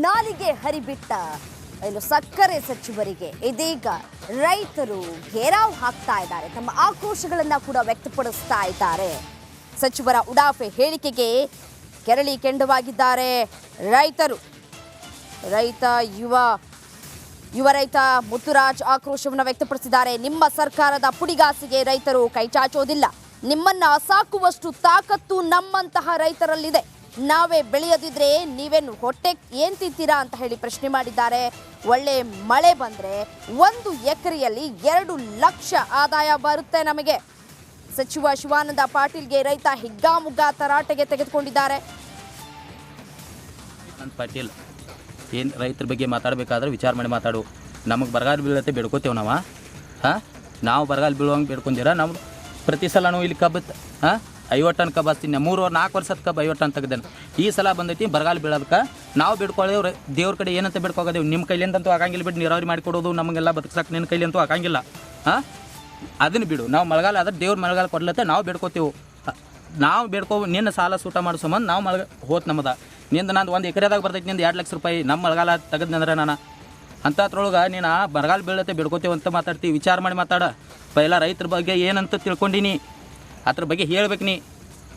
ನಾಲಿಗೆ ಹರಿಬಿಟ್ಟ ಇನ್ನು ಸಕ್ಕರೆ ಸಚಿವರಿಗೆ ಇದೀಗ ರೈತರು ಘೇರಾವ್ ಹಾಕ್ತಾ ಇದ್ದಾರೆ. ತಮ್ಮ ಆಕ್ರೋಶಗಳನ್ನ ಕೂಡ ವ್ಯಕ್ತಪಡಿಸ್ತಾ ಇದ್ದಾರೆ. ಸಚಿವರ ಉಡಾಫೆ ಹೇಳಿಕೆಗೆ ಕೆರಳಿ ಕೆಂಡವಾಗಿದ್ದಾರೆ ರೈತರು. ಯುವ ರೈತ ಮುತ್ತುರಾಜ್ ಆಕ್ರೋಶವನ್ನು ವ್ಯಕ್ತಪಡಿಸಿದ್ದಾರೆ. ನಿಮ್ಮ ಸರ್ಕಾರದ ಪುಡಿಗಾಸಿಗೆ ರೈತರು ಕೈಚಾಚೋದಿಲ್ಲ. ನಿಮ್ಮನ್ನ ಸಾಕುವಷ್ಟು ತಾಕತ್ತು ನಮ್ಮಂತಹ ರೈತರಲ್ಲಿದೆ. ನಾವೇ ಬೆಳೆಯದಿದ್ರೆ ನೀವೇನು ಹೊಟ್ಟೆ ಏನ್ ತಿಂತೀರಾ ಅಂತ ಹೇಳಿ ಪ್ರಶ್ನೆ ಮಾಡಿದ್ದಾರೆ. ಒಳ್ಳೆ ಮಳೆ ಬಂದ್ರೆ 1 ಎಕರೆಯಲ್ಲಿ 2 ಲಕ್ಷ ಆದಾಯ ಬರುತ್ತೆ ನಮಗೆ. ಸಚಿವ ಶಿವಾನಂದ ಪಾಟೀಲ್ಗೆ ರೈತ ಹಿಗ್ಗಾಮುಗ್ಗಾ ತರಾಟೆಗೆ ತೆಗೆದುಕೊಂಡಿದ್ದಾರೆ. ಪಾಟೀಲ್ ಏನು ರೈತರ ಬಗ್ಗೆ ಮಾತಾಡಬೇಕಾದ್ರೆ ವಿಚಾರ ಮಾಡಿ ಮಾತಾಡು. ನಮಗೆ ಬರಗಾಲ ಬೀಳತ್ತೆ ಬೇಡ್ಕೋತೇವೆ ನಾವು ಬರಗಾಲ ಬೀಳುವಂಗೆ ಬೇಡ್ಕೊಂಡಿರ. ನಾವು ಪ್ರತಿ ಸಲ ಇಲ್ಲಿ ಕಬ್ಬು 50 ಟನ್ ಕಬ್ಬು ಹಚ್ತೀನಿ. 3-4 ವರ್ಷದ ಕಬ್ಬು 50 ಟನ್ ತೆಗ್ದೇನೆ. ಈ ಸಲ ಬಂದೈತಿ ಬರಗಾಲ ಬೀಳೋದಕ್ಕೆ ನಾವು ಬೇಡ್ಕೊಳ್ಳೇವ್ರಿ. ದೇವ್ರ ಕಡೆ ಏನಂತ ಬೇಡ್ಕೋದೇವು. ನಿಮ್ಮ ಕೈಲಿಂದಂತೂ ಆಗಂಗಿಲ್ಲ ಬಿಟ್ಟು ನೀರಾವರಿ ಮಾಡಿಕೊಡೋದು ನಮಗೆಲ್ಲ ಬದುಕ್ಸಕ್ಕೆ ನಿನ್ನ ಕೈಲಿಂತೂ ಆಗಂಗಿಲ್ಲ. ಅದನ್ನು ಬಿಡು. ನಾವು ಮಳೆಗಾಲ ಆದ್ರೆ ದೇವ್ರ ಮಳೆಗಾಲ ಕೊಡ್ಲತ್ತೆ ನಾವು ಬೇಡ್ಕೋತೇವೆ. ನಾವು ನಿನ್ನ ಸಾಲ ಸೂಟ ಮಾಡೋ ಸಂಬಂಧ ನಾವು ಹೋತ್ ನಮ್ಮದ ನಂದು 1 ಎಕರೆದಾಗ ಬರ್ತೈತಿ. ನಿಂದು 2 ಲಕ್ಷ ರೂಪಾಯಿ ನಮ್ಮ ಮಳೆಗಾಲ ತೆಗೆದ್ನಂದ್ರೆ ನಾನು ಅಂಥದ್ರೊಳಗೆ ನೀನು ಬರಗಾಲ ಬೀಳತ್ತೆ ಬೇಡ್ಕೋತೇವೆ ಅಂತ ಮಾತಾಡ್ತೀವಿ. ವಿಚಾರ ಮಾಡಿ ಮಾತಾಡ. ಪೈಲ ರೈತರ ಬಗ್ಗೆ ಏನಂತ ತಿಳ್ಕೊಂಡಿನಿ ಅದ್ರ ಬಗ್ಗೆ ಹೇಳ್ಬೇಕು.